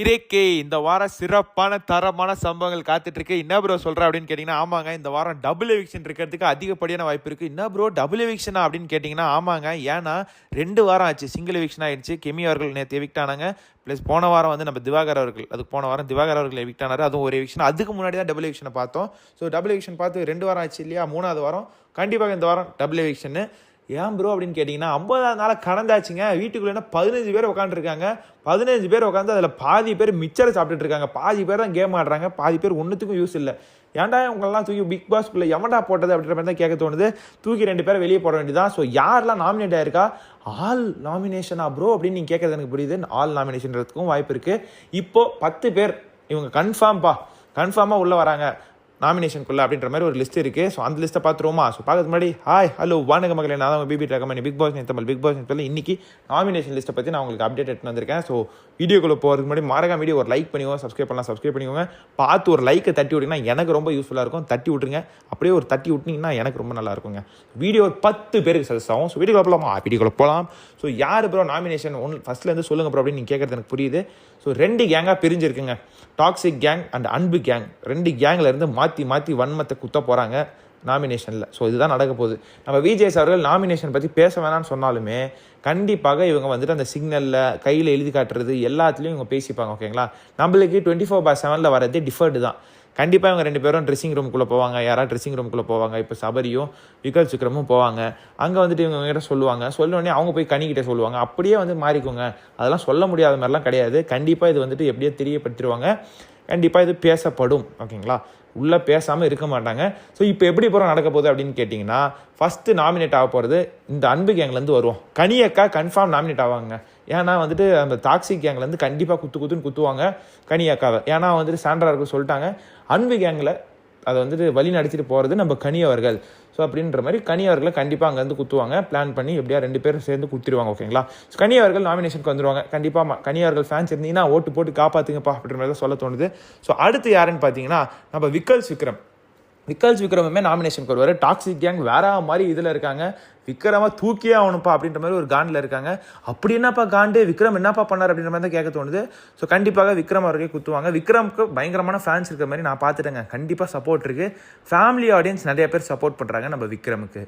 இருக்கே இந்த வாரம் சிறப்பான தரமான சம்பவங்கள் காத்துட்டு இருக்கு. என்ன ப்ரோ சொல்ற அப்படின்னு கேட்டீங்கன்னா, ஆமாங்க இந்த வாரம் டபுள் எவிக்ஷன் இருக்கிறதுக்கு அதிகப்படியான வாய்ப்பு இருக்கு. என்ன ப்ரோ டபுள் எவிக்ஷனா அப்படின்னு கேட்டீங்கன்னா, ஆமாங்க. ஏன்னா 2 வாரம் ஆச்சு சிங்கிள் எவிக்ஷன் ஆயிடுச்சு. கெமி அவர்கள் நேற்று எவிக்ட் ஆனாங்க. ப்ளஸ் போன வாரம் வந்து நம்ம திவாகர் அவர்கள், அதுக்கு போன வாரம் திவாகர் அவர்கள் எவிக்ட் ஆனார். அதுவும் ஒரு எவிக்ஷன். அதுக்கு முன்னாடி தான் டபுள் எவிக்ஷனை பார்த்தோம். ஸோ டபுள் எவிக்ஷன் பார்த்து 2 வாரம் ஆச்சு இல்லையா? 3வது வாரம் கண்டிப்பாக இந்த வாரம் டபுள் எவிக்ஷன். ஏன் ப்ரோ அப்படின்னு கேட்டிங்கன்னா, 50வது நாளாக கடந்தாச்சுங்க. வீட்டுக்குள்ளே 15 பேர் உட்காந்துருக்காங்க. 15 பேர் உட்காந்து அதில் பாதி பேர் மிச்சரை சாப்பிட்டுட்டு இருக்காங்க. பாதி பேர் தான் கேம் ஆடுறாங்க. பாதி பேர் ஒன்றுத்துக்கும் யூஸ் இல்லை. ஏன்டா உங்களெல்லாம் தூக்கி பிக் பாஸ்க்குள்ளே எவன்டா போட்டது அப்படின்ற மாதிரி தான் கேட்க தோணுது. தூக்கி 2 பேரை வெளியே போட வேண்டியதான். ஸோ யாரெல்லாம் நாமினேட் ஆயிருக்கா, ஆல் நாமினேஷனா ப்ரோ அப்படின்னு நீங்கள் கேட்குறது எனக்கு புரியுது. ஆல் நாமினேஷன்றதுக்கும் வாய்ப்பு இருக்குது. இப்போது 10 பேர் இவங்க கன்ஃபார்மாக உள்ளே வராங்க நாமினேஷனுக்குள்ள அப்படின்ற மாதிரி ஒரு லிஸ்ட் இருக்குது. ஸோ அந்த லிஸ்ட்டை பார்த்துருவோமா? ஸோ பார்க்கறது முன்னாடி ஹாய் ஹலோ வாங்க மகளே, நான் தான் BB Ragamani, Bigg Boss Tamil. Bigg Boss Tamil இன்னைக்கு நாமினேஷன் லிஸ்ட்டை பற்றி நான் உங்களுக்கு அப்டேட் எடுத்து வந்திருக்கேன். ஸோ வீடியோக்குள்ளே போகிறதுக்கு முன்னாடி மறக்காம வீடியோ ஒரு லைக் பண்ணிக்கோங்க, சப்ஸ்கிரைப் பண்ணிக்கோங்க. பார்த்து ஒரு லைக்கை தட்டி விட்டிங்கன்னா எனக்கு ரொம்ப யூஸ்ஃபுல்லாக இருக்கும். தட்டி விட்ருங்க. அப்படியே ஒரு தட்டி விட்டிங்கன்னா எனக்கு ரொம்ப நல்லா இருக்குங்க. வீடியோ ஒரு 10 பேருக்கு சஜஸ்ட் ஆகும். ஸோ வீடியோக்குள்ளே போகலாம். ஸோ யார் ப்ரோ நாமினேஷன் ஃபஸ்ட்லேருந்து சொல்லுங்கள் ப்ரோ அப்படின்னு நீங்கள் கேட்குறது எனக்கு புரியுது. ஸோ 2 கேங்காக பிரிஞ்சிருக்குங்க. டாக்ஸிக் கேங் அண்ட் அன்பு கேங். 2 கேங்கில் இருந்து மாற்றி வன்மத்தை குத்த போகிறாங்க நாமினேஷனில். ஸோ இதுதான் நடக்க போகுது. நம்ம விஜய் அவர்கள் நாமினேஷன் பற்றி பேச வேணாம்னு சொன்னாலுமே கண்டிப்பாக இவங்க வந்துட்டு அந்த சிக்னலில் கையில் எழுதி காட்டுறது எல்லாத்துலேயும் இவங்க பேசிப்பாங்க. ஓகேங்களா? நம்மளுக்கு 24/7 வரதே டிஃபர்டு தான். கண்டிப்பாக இவங்க 2 பேரும் ட்ரெஸ்ஸிங் ரூமுக்குள்ளே போவாங்க. யாராவது ட்ரெஸ்ஸிங் ரூமுக்குள்ளே போவாங்க. இப்போ சபரியும் விக்கல் விக்ரமும் போவாங்க. அங்கே வந்துட்டு இவங்க கிட்ட சொல்லுவாங்க. சொல்லோடனே அவங்க போய் கனிக்கிட்ட சொல்லுவாங்க. அப்படியே வந்து மாறிக்கோங்க. அதெல்லாம் சொல்ல முடியாத மாதிரிலாம் கிடையாது. கண்டிப்பாக இது வந்துட்டு எப்படியோ தெரியப்படுத்திடுவாங்க. கண்டிப்பாக இது பேசப்படும். ஓகேங்களா? உள்ளே பேசாமல் இருக்க மாட்டாங்க. ஸோ இப்போ எப்படி போகிறோம் நடக்க போகுது அப்படின்னு கேட்டிங்கன்னா, ஃபஸ்ட்டு நாமினேட் ஆக போகிறது இந்த அன்பு கேங்லேருந்து வருவோம். கனியக்கா கன்ஃபார்ம் நாமினேட் ஆவாங்க. ஏன்னா வந்துட்டு அந்த டாக்ஸிக் கேங்லேருந்து கண்டிப்பாக குத்துன்னு குத்துவாங்க கனியக்காவை. ஏன்னா வந்துட்டு சாண்ட்ரா அவர்கள் சொல்லிட்டாங்க, அன்பு கேங்கில் அதை வந்துட்டு வழி நடத்திட்டு போகிறது நம்ம கனி அவர்கள். ஸோ அப்படின்ற மாதிரி கனி அவர்களை கண்டிப்பாக அங்கேருந்து குத்துவாங்க. பிளான் பண்ணி எப்படியா 2 பேரும் சேர்ந்து குத்திடுவாங்க. ஓகேங்களா? ஸோ கனி அவர்கள் நாமினேஷனுக்கு வந்துடுவாங்க. கண்டிப்பாக கனி அவர்கள் ஃபேன்ஸ் இருந்தீங்கன்னா ஓட்டு போட்டு காப்பாற்றுங்கப்பா அப்படின்ற மாதிரி தான் சொல்ல தோணுது. ஸோ அடுத்து யாருன்னு பார்த்தீங்கன்னா, நம்ம விக்கல்ஸ் விக்ரமுமே நாமினேஷனுக்கு வருவார். டாக்ஸிக் கேங் வேற மாதிரி இதில் இருக்காங்க. விக்ரமா தூக்கியே ஆகணும்ப்பா அப்படின்ற மாதிரி ஒரு காண்டில் இருக்காங்க. அப்படி என்னப்பா காண்டு, விக்ரம் என்னப்பா பண்ணார் அப்படின்ற மாதிரி தான் கேட்க தோணுது. ஸோ கண்டிப்பாக விக்ரம் அவர்களே குத்துவாங்க. விக்ரமுக்கு பயங்கரமான ஃபேன்ஸ் இருக்கிற மாதிரி நான் பார்த்துட்டேங்க. கண்டிப்பாக சப்போர்ட் இருக்குது. ஃபேமிலி ஆடியன்ஸ் நிறைய பேர் சப்போர்ட் பண்ணுறாங்க நம்ம விக்ரமுக்கு.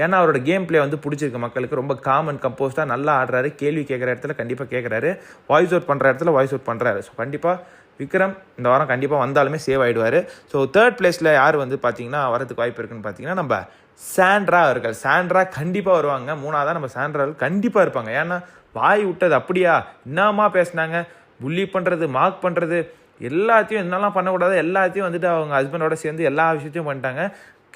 ஏன்னா அவரோட கேம் பிளே வந்து பிடிச்சிருக்கு மக்களுக்கு. ரொம்ப காம் அண்ட் கம்போஸ்டாக நல்லா ஆடுறாரு. கேள்வி கேட்குற இடத்துல கண்டிப்பாக கேட்குறாரு. வாய்ஸ் அவுட் பண்ணுற இடத்துல வாய்ஸ் அவுட் பண்ணுறாரு. ஸோ கண்டிப்பாக விக்ரம் இந்த வாரம் கண்டிப்பாக வந்தாலுமே சேவ் ஆகிடுவார். ஸோ 3rd பிளேஸில் யார் வந்து பார்த்தீங்கன்னா வரதுக்கு வாய்ப்பு இருக்குன்னு பார்த்தீங்கன்னா, நம்ம சாண்ட்ரா அவர்கள். சாண்ட்ரா கண்டிப்பாக வருவாங்க. 3ஆவதாக நம்ம சாண்ட்ரா அவர்கள் கண்டிப்பாக இருப்பாங்க. ஏன்னா வாய் விட்டது அப்படியா என்னமா பேசினாங்க, புள்ளி பண்ணுறது, மார்க் பண்ணுறது, எல்லாத்தையும் என்னெல்லாம் பண்ணக்கூடாது எல்லாத்தையும் வந்துட்டு அவங்க ஹஸ்பண்டோட சேர்ந்து எல்லா விஷயத்தையும் பண்ணிட்டாங்க.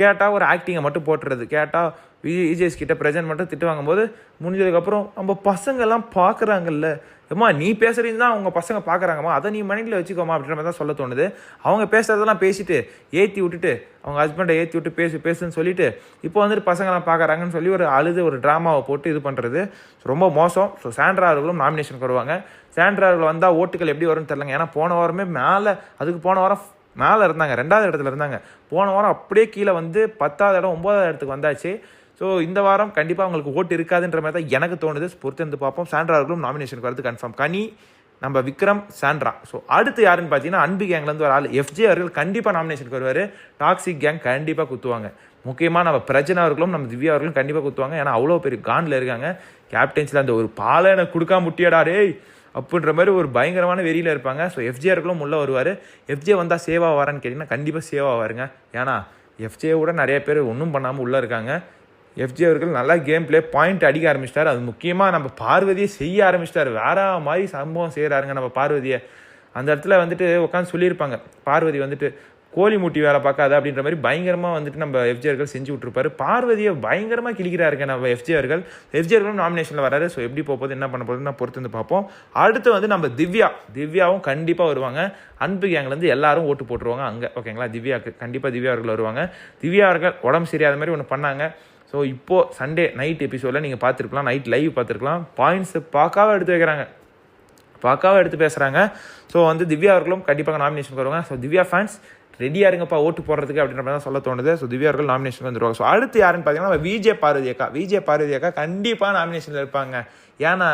கேட்டால் ஒரு ஆக்டிங்கை மட்டும் போட்டுறது. கேட்டால் விஜேஸ் கிட்ட ப்ரெசென்ட் மட்டும் திட்டு வாங்கும்போது முடிஞ்சதுக்கப்புறம் நம்ம பசங்கள்லாம் பார்க்குறாங்கல்ல, ஏம்மா நீ பேசுறீங்க தான் அவங்க பசங்க பார்க்குறாங்கம்மா, அதை நீ மைண்டில் வச்சுக்கோமா அப்படின்ற மாதிரி தான் சொல்ல தோணுது. அவங்க பேசுறதெல்லாம் பேசிட்டு ஏற்றி விட்டுட்டு அவங்க ஹஸ்பண்டை ஏற்றி விட்டு பேசுன்னு சொல்லிட்டு இப்போ வந்துட்டு பசங்களாம் பார்க்குறாங்கன்னு சொல்லி ஒரு ட்ராமாவை போட்டு இது பண்ணுறது ரொம்ப மோசம். ஸோ சாண்ட்ரா அவர்களும் நாமினேஷனுக்கு வருவாங்க. சாண்ட்ரா அவர்கள் வந்தால் ஓட்டுகள் எப்படி வரும்னு தெரிலங்க. ஏன்னா போன வாரமே போன வாரம் மேலே இருந்தாங்க, 2வது இடத்துல இருந்தாங்க. போன வாரம் அப்படியே கீழே வந்து 10வது இடம் 9வது இடத்துக்கு வந்தாச்சு. ஸோ இந்த வாரம் கண்டிப்பாக அவங்களுக்கு ஓட்டு இருக்காதுன்ற மாதிரி தான் எனக்கு தோணுது. பொறுத்து வந்து பார்ப்போம். சாண்ட்ரா அவர்களும் நாமினேஷனுக்கு வரது கன்ஃபார்ம். கனி, நம்ம விக்ரம், சாண்ட்ரா. ஸோ அடுத்து யாருன்னு பார்த்தீங்கன்னா, அன்பு கேங்லேருந்து ஒரு ஆள் எஃப்ஜே அவர்கள் கண்டிப்பாக நாமினேஷனுக்கு வருவார். டாக்ஸிக் கேங் கண்டிப்பாக குத்துவாங்க. முக்கியமாக நம்ம பிரஜனா அவர்களும் நம்ம திவ்யா அவர்களும் கண்டிப்பாக குத்துவாங்க. ஏன்னா அவ்வளோ பெரிய காண்டில் இருக்காங்க. கேப்டன்ஸில் அந்த ஒரு பாலை எனக்கு கொடுக்காம முட்டியடா டேய் அப்படின்ற மாதிரி ஒரு பயங்கரமான வெறியில் இருப்பாங்க. ஸோ எஃப்ஜே அவர்களும் உள்ளே வருவார். எஃப்ஜே வந்தால் சேவ் ஆவாரான்னு கேட்டிங்கன்னா கண்டிப்பாக சேவ் ஆவாருங்க. ஏன்னா எஃப்ஜேவோட நிறைய பேர் ஒன்றும் பண்ணாமல் உள்ளே இருக்காங்க. எஃப்ஜே அவர்கள் நல்லா கேம் பிளே பாயிண்ட் அடிக்க ஆரம்பிச்சிட்டார். அது முக்கியமாக நம்ம பார்வதியை செய்ய ஆரம்பிச்சிட்டார். வேற மாதிரி சம்பவம் செய்கிறாருங்க நம்ம பார்வதியை. அந்த இடத்துல வந்துட்டு உட்காந்து சொல்லியிருப்பாங்க, பார்வதி வந்துட்டு கோழி மூட்டி வேலை பார்க்காத அப்படின்ற மாதிரி பயங்கரமாக வந்துட்டு நம்ம எஃப்ஜே அவர்கள் செஞ்சு விட்ருப்பாரு. பார்வதியை பயங்கரமாக கிழிக்கிறாருங்க நம்ம எஃப்ஜே அவர்களும் நாமினேஷனில் வராரு. ஸோ எப்படி போகுது என்ன பண்ண போகுதுன்னு நான் பொறுத்து வந்து பார்ப்போம். அடுத்து வந்து நம்ம திவ்யாவும் கண்டிப்பாக வருவாங்க. அன்பு கேங்லேருந்து எல்லாரும் ஓட்டு போட்டுருவாங்க அங்கே. ஓகேங்களா? கண்டிப்பாக திவ்யா அவர்கள் வருவாங்க. திவ்யா அவர்கள் உடம்பு சரியாத மாதிரி ஒன்று பண்ணாங்க. ஸோ இப்போது சண்டே நைட் எபிசோடில் நீங்கள் பார்த்துருக்கலாம், நைட் லைவ் பார்த்துருக்கலாம். பாயிண்ட்ஸு பார்க்காம எடுத்து பேசுகிறாங்க. ஸோ வந்து திவ்யா அவர்களும் கண்டிப்பாக நாமினேஷனுக்கு வருவாங்க. ஸோ திவ்யா ஃபேன்ஸ் ரெடியாக இருங்கப்பா ஓட்டு போடுறதுக்கு அப்படின்ற மாதிரி தான் சொல்ல தோணுது. ஸோ திவ்யா அவர்கள் நாமினேஷனுக்கு வந்துடுவாங்க. ஸோ அடுத்து யாருன்னு பார்த்தீங்கன்னா, விஜய் பார்வதி அக்கா கண்டிப்பாக நாமினேஷனில் இருப்பாங்க. ஏன்னா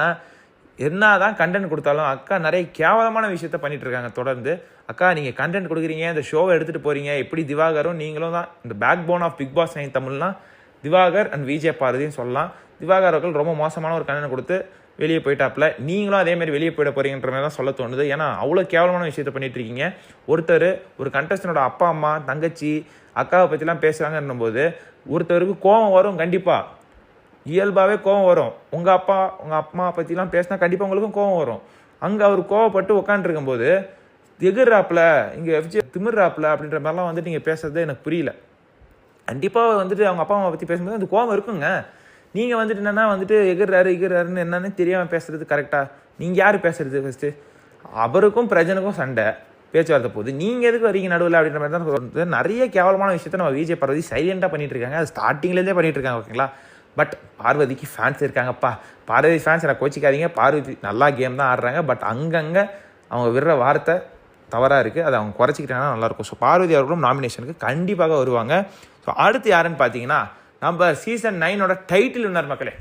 என்ன தான் கண்டென்ட் கொடுத்தாலும் அக்கா நிறைய கேவலமான விஷயத்த பண்ணிட்டு இருக்காங்க தொடர்ந்து. அக்கா நீங்கள் கண்டென்ட் கொடுக்குறீங்க, இந்த ஷோவை எடுத்துகிட்டு போகிறீங்க, எப்படி திவாகரும் நீங்களும் தான் இந்த backbone of Bigg Boss 9 தமிழ்னா திவாகர் அண்ட் விஜய் பார்வதின்னு சொல்லலாம். திவாகர் அவர்கள் ரொம்ப மோசமான ஒரு கண்டென்ட் கொடுத்து வெளியே போயிட்டாப்புல. நீங்களும் அதேமாதிரி வெளியே போயிட போகிறீங்கன்ற மாதிரி தான் சொல்ல தோணுது. ஏன்னா அவ்வளோ கேவலமான விஷயத்த பண்ணிட்டு இருக்கீங்க. ஒருத்தர் ஒரு கண்டஸ்டனோட அப்பா அம்மா தங்கச்சி அக்காவை பற்றிலாம் பேசுகிறாங்கன்னும் போது ஒருத்தருக்கு கோபம் வரும். கண்டிப்பாக இயல்பாகவே கோபம் வரும். உங்கள் அப்பா உங்கள் அம்மா பற்றிலாம் பேசினா கண்டிப்பாக உங்களுக்கும் கோபம் வரும். அங்கே அவர் கோவப்பட்டு உட்காந்துருக்கும்போது எதிர்றாப்பில் இங்கே எஃப்ஜே திமிர்றாப்பில் அப்படின்ற மாதிரிலாம் வந்துட்டு நீங்கள் பேசுறது எனக்கு புரியல. கண்டிப்பாக வந்துட்டு அவங்க அப்பா அம்மா பற்றி பேசும்போது அந்த கோபம் இருக்குங்க. நீங்கள் வந்துட்டு என்னென்னா வந்துட்டு எகிறாருன்னு என்னன்னு தெரியாமல் பேசுறது கரெக்டாக? நீங்கள் யார் பேசுறது? ஃபஸ்ட்டு அவருக்கும் பிரஜனுக்கும் சண்டை பேச்சுவார்த்தை போகுது, நீங்கள் எதுக்கு வரீங்க நடுவில் அப்படின்ற மாதிரி தான் சொல்கிறது. நிறைய கேவலமான விஷயத்த நம்ம விஜய் பார்வதி சைலண்டாக பண்ணிட்டு இருக்காங்க. அது ஸ்டார்டிங்லேருந்தே பண்ணிட்டு இருக்காங்க. ஓகேங்களா? பட் பார்வதிக்கு ஃபேன்ஸ் இருக்காங்கப்பா. பார்வதி ஃபேன்ஸ் எனக்கு கோச்சிக்காதீங்க. பார்வதி நல்லா கேம் தான் ஆடுறாங்க. பட் அங்கங்கே அவங்க விடுற வார்த்தை தவறாக இருக்குது. அதை அவங்க குறைச்சிக்கிட்டாங்கன்னா நல்லாயிருக்கும். ஸோ பார்வதி அவர்களும் நாமினேஷனுக்கு கண்டிப்பாக வருவாங்க. ஸோ அடுத்து யாருன்னு பார்த்தீங்கன்னா நம்ம சீசன் 9 டைட்டில் வின்னர் மக்களே.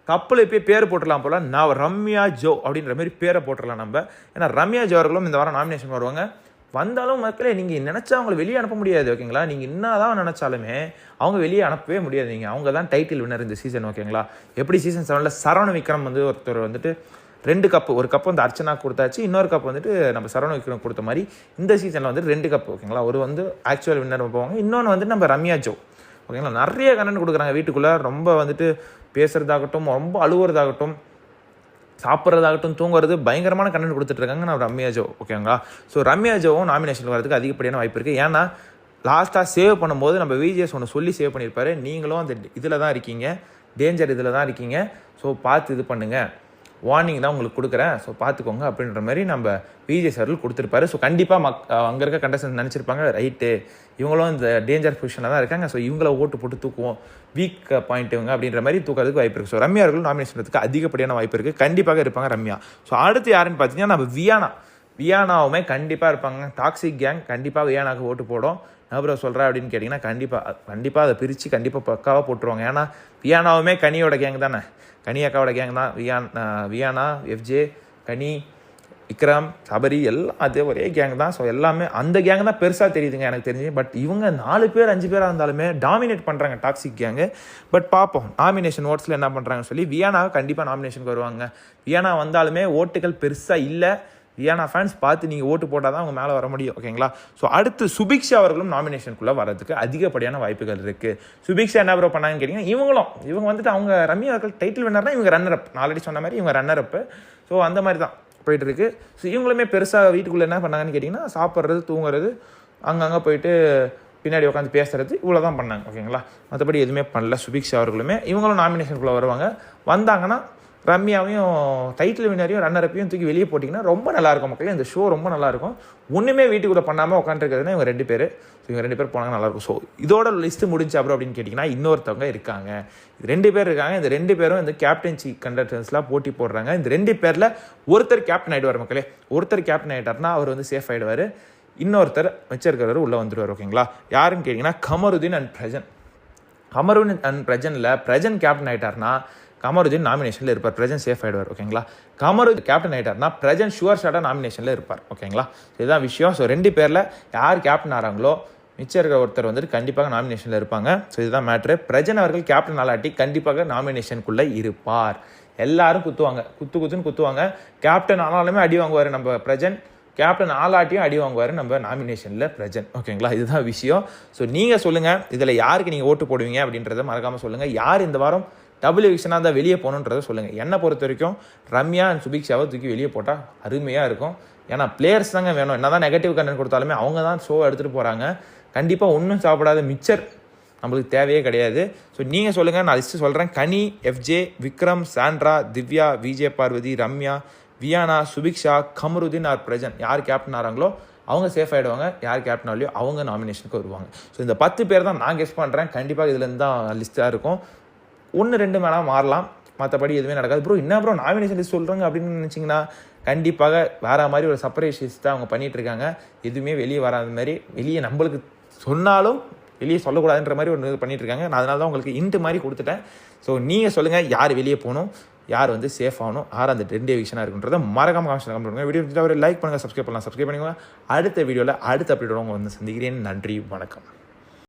கப்பல் போய் பேர் போட்டுடலாம் போல். நான் ரம்யா ஜோ அப்படின்ற மாதிரி பேரை போட்டுடலாம் நம்ம. ஏன்னா ரம்யா ஜோ அவர்களும் இந்த வாரம் நாமினேஷன் வருவாங்க. வந்தாலும் மக்களே நீங்கள் நினச்சா அவங்கள வெளியே அனுப்ப முடியாது. ஓகேங்களா? நீங்கள் என்ன தான் நினச்சாலுமே அவங்க வெளியே அனுப்பவே முடியாது. நீங்கள் அவங்க தான் டைட்டில் வின்னர் இந்த சீசன். ஓகேங்களா? எப்படி சீசன் 7 சரவண விக்ரம் வந்து ஒருத்தர் வந்துட்டு 2 கப்பு, ஒரு கப்பு வந்து அர்ச்சனா கொடுத்தாச்சு, இன்னொரு கப் வந்துட்டு நம்ம சரவண விக்ரம் கொடுத்த மாதிரி இந்த சீசனில் வந்து 2 கப்பு. ஓகேங்களா? ஒரு வந்து ஆக்சுவல் வின்னர் போவாங்க, இன்னொன்று வந்து நம்ம ரம்யா ஜோ. ஓகேங்களா? நிறைய கண்டென்ட் கொடுக்குறாங்க வீட்டுக்குள்ளே. ரொம்ப வந்துட்டு பேசுகிறதாகட்டும், ரொம்ப அழுவுறதாகட்டும், சாப்பிட்றதாகட்டும், தூங்குறது, பயங்கரமான கண்டென்ட் கொடுத்துட்ருக்காங்க நம்ம ரம்யா ஜோ. ஓகேங்களா? ஸோ ரம்யா ஜோவும் நாமினேஷன் வரதுக்கு அதிகப்படியான வாய்ப்பு இருக்குது. ஏன்னா லாஸ்ட்டாக சேவ் பண்ணும்போது நம்ம விஜிஎஸ் ஒன்று சொல்லி சேவ் பண்ணியிருப்பாரு, நீங்களும் அந்த இதில் தான் இருக்கீங்க, டேஞ்சர் இதில் தான் இருக்கீங்க, ஸோ பார்த்து இது பண்ணுங்கள், வார்னிங் தான் உங்களுக்கு கொடுக்குறேன், ஸோ பார்த்துக்கோங்க அப்படின்ற மாதிரி நம்ம விஜய் சார்கள் கொடுத்துருப்பாரு. ஸோ கண்டிப்பாக அங்கே இருக்க கண்டஸ்டன்ட் நினச்சிருப்பாங்க, ரைட்டு இவங்களும் இந்த டேஞ்சர் பொசிஷனில் தான் இருக்காங்க, ஸோ இவங்கள ஓட்டு போட்டு தூக்குவோம், வீக் பாயிண்ட் இவங்க அப்படின்ற மாதிரி தூக்கிறதுக்கு வாய்ப்பு இருக்குது. ஸோ ரம்யா அவர்கள் நாமினேஷனுக்கு அதிகப்படியான வாய்ப்பு இருக்குது. கண்டிப்பாக இருப்பாங்க ரம்யா. ஸோ அடுத்து யாருன்னு பார்த்தீங்கன்னா நம்ம வியானாவுமே கண்டிப்பாக இருப்பாங்க. டாக்ஸிக் கேங் கண்டிப்பாக வியானாவுக்கு ஓட்டு போடும். அப்புறம் சொல்கிறேன் அப்படின்னு கேட்டிங்கன்னா கண்டிப்பாக அதை பிரித்து கண்டிப்பாக பக்காவாக போட்டுருவாங்க. ஏன்னா வியானாவுமே கனியோட கேங் தானே, கனி அக்காவோட கேங் தான். வியானா, எஃப்ஜே, கனி, விக்ரம், சபரி எல்லாம் அதே ஒரே கேங் தான். ஸோ எல்லாமே அந்த கேங் தான் பெருசாக தெரியுதுங்க எனக்கு தெரிஞ்சு. பட் இவங்க 4 பேர் 5 பேராக இருந்தாலுமே டாமினேட் பண்ணுறாங்க டாக்ஸிக் கேங்கு. பட் பார்ப்போம் நாமினேஷன் ஓட்ஸில் என்ன பண்ணுறாங்கன்னு சொல்லி. வியானாவை கண்டிப்பாக நாமினேஷனுக்கு வருவாங்க. வியானா வந்தாலுமே ஓட்டுகள் பெருசாக இல்லை. வியானா ஃபேன்ஸ் பார்த்து நீங்கள் ஓட்டு போட்டால் தான் அவங்க மேலே வர முடியும். ஓகேங்களா? ஸோ அடுத்து சுபிக்ஷா அவர்களும் நாமினேஷனுக்குள்ளே வரதுக்கு அதிகப்படியான வாய்ப்புகள் இருக்குது. சுபிக்ஷா என்ன ப்ரோ பண்ணாங்கன்னு கேட்டிங்கன்னா இவங்க வந்துட்டு அவங்க ரம்யா அவர்கள் டைட்டில் வின்னர்னா இவங்க ரன்னர் அப். நான் ஆல்ரெடி சொன்ன மாதிரி இவங்க ரன்னர் அப்பு. ஸோ அந்த மாதிரி தான் போயிட்டுருக்கு. ஸோ இவங்களுமே பெருசாக வீட்டுக்குள்ளே என்ன பண்ணாங்கன்னு கேட்டிங்கன்னா சாப்பிட்றது, தூங்குறது, அங்கங்கே போயிட்டு பின்னாடி உட்காந்து பேசுறது, இவ்வளோ தான் பண்ணாங்க. ஓகேங்களா? மற்றபடி எதுவுமே பண்ணல சுபிக்ஷா அவர்களுமே. இவங்களும் நாமினேஷனுக்குள்ளே வருவாங்க. வந்தாங்கன்னா ரம்யாவையும் டைட்டில் வினரையும் ரன்னரப்பையும் தூக்கி வெளியே போட்டிங்கன்னா ரொம்ப நல்லாயிருக்கும் மக்களே. இந்த ஷோ ரொம்ப நல்லாயிருக்கும். ஒன்றுமே வீட்டுக்குள்ளே பண்ணாமல் உட்காந்துருக்கிறதுனா இவங்க 2 பேர். ஸோ இவங்க 2 பேர் போனாங்க நல்லாயிருக்கும். ஸோ இதோட லிஸ்ட்டு முடிஞ்சு அப்புறம் அப்படின்னு கேட்டிங்கன்னா இன்னொருத்தவங்க இருக்காங்க. 2 பேர் இருக்காங்க. இந்த 2 பேரும் இந்த கேப்டன்சி கண்டஸ்டன்ஸ்லாம் போட்டி போடுறாங்க. இந்த 2 பேரில் ஒருத்தர் கேப்டன் ஆகிடுவார் மக்களே. ஒருத்தர் கேப்டன் ஆகிட்டார்னா அவர் வந்து சேஃப் ஆகிடுவார். இன்னொருத்தர் மிச்சம் இருக்கிறவர் உள்ளே வந்துடுவார். ஓகேங்களா? யாருன்னு கேட்டிங்கன்னா Kamaruddin and Prajan. Kamaruddin and பிரஜனில் Prajan captain ஆகிட்டார்னா Kamaruddin நாமினேஷனில் இருப்பார். பிரஜன் சேஃப் ஆகிடுவார். ஓகேங்களா? கமருதீன் கேப்டன் ஆகிட்டார்னா பிரஜன் ஷுவர் ஷாட்டாக நாமினேஷனில் இருப்பார். ஓகேங்களா? இதுதான் விஷயம். ஸோ 2 பேரில் யார் கேப்டன் ஆகிறாங்களோ மிச்சம் இருக்கிற ஒருத்தர் வந்துட்டு கண்டிப்பாக நாமினேஷனில் இருப்பாங்க. ஸோ இதுதான் மேட்ரு. பிரஜன் அவர்கள் கேப்டன் ஆளாட்டி கண்டிப்பாக நாமினேஷனுக்குள்ளே இருப்பார். எல்லாரும் குத்துன்னு குத்துவாங்க. கேப்டன் ஆனாலுமே அடி வாங்குவார் நம்ம பிரஜன். கேப்டன் ஆளாட்டியும் அடி வாங்குவார் நம்ம நாமினேஷனில் பிரஜன். ஓகேங்களா? இதுதான் விஷயம். ஸோ நீங்கள் சொல்லுங்கள், இதில் யாருக்கு நீங்கள் ஓட்டு போடுவீங்க அப்படின்றத மறக்காமல் சொல்லுங்கள். யார் இந்த வாரம் டபுள் எவிக்ஷனாக இருந்தால் வெளியே போகணுன்றதை சொல்லுங்கள். என்னை பொறுத்த வரைக்கும் ரம்யா அண்ட் சுபிக்ஷாவை தூக்கி வெளியே போட்டால் அருமையாக இருக்கும். ஏன்னா பிளேயர்ஸ் தாங்க வேணும். என்ன தான் நெகட்டிவ் கண்டென்ட் கொடுத்தாலுமே அவங்க தான் ஷோ எடுத்துகிட்டு போகிறாங்க. கண்டிப்பாக ஒன்றும் சாப்பிடாத மிச்சர் நம்மளுக்கு தேவையே கிடையாது. ஸோ நீங்கள் சொல்லுங்கள், நான் லிஸ்ட்டு சொல்கிறேன். கனி, FJ, Vikram, Sandra, Divya, Vijay Parvati, Ramya, Viana, Subiksha, Kamaruddin R Prajan யார் கேப்டன் ஆகிறாங்களோ அவங்க சேஃப் ஆகிடுவாங்க. யார் கேப்டன் ஆகலையோ அவங்க நாமினேஷனுக்கு வருவாங்க. ஸோ இந்த 10 பேர் தான் நான் கெஸ் பண்ணுறேன். கண்டிப்பாக இதுலேருந்து தான் லிஸ்ட்டாக இருக்கும். 1-2 மேலே மாறலாம், மற்றபடி எதுவுமே நடக்காது. ப்ரோ என்ன ப்ரோ நாமினேஷன் லிஸ்ட் சொல்கிறாங்க அப்படின்னு நினச்சிங்கன்னா கண்டிப்பாக வேறு மாதிரி ஒரு சர்ப்ரைஸ் லிஸ்ட் தான் அவங்க பண்ணிகிட்ருக்காங்க. எதுவுமே வெளியே வராத மாதிரி, வெளியே நம்மளுக்கு சொன்னாலும் வெளியே சொல்லக்கூடாதுன்ற மாதிரி ஒன்று பண்ணிகிட்ருக்காங்க. நான் அதனால தான் உங்களுக்கு இன்ட்டு மாதிரி கொடுத்துட்டேன். ஸோ நீங்கள் சொல்லுங்கள் யார் வெளியே போகணும், யார் வந்து சேஃப் ஆகணும், யார் அந்த 2 எவிக்ஷனாக இருக்குன்றதை மறக்காம கமெண்ட் பண்ணுங்க. வீடியோ ஒரு லைக் பண்ணுங்கள், சப்ஸ்கிரைப் பண்ணலாம், சப்ஸ்கிரைப் பண்ணிக்கோங்க. அடுத்த வீடியோவில் அடுத்த அப்டேட்டோட உங்களை வந்து சந்திக்கிறேன். நன்றி, வணக்கம்.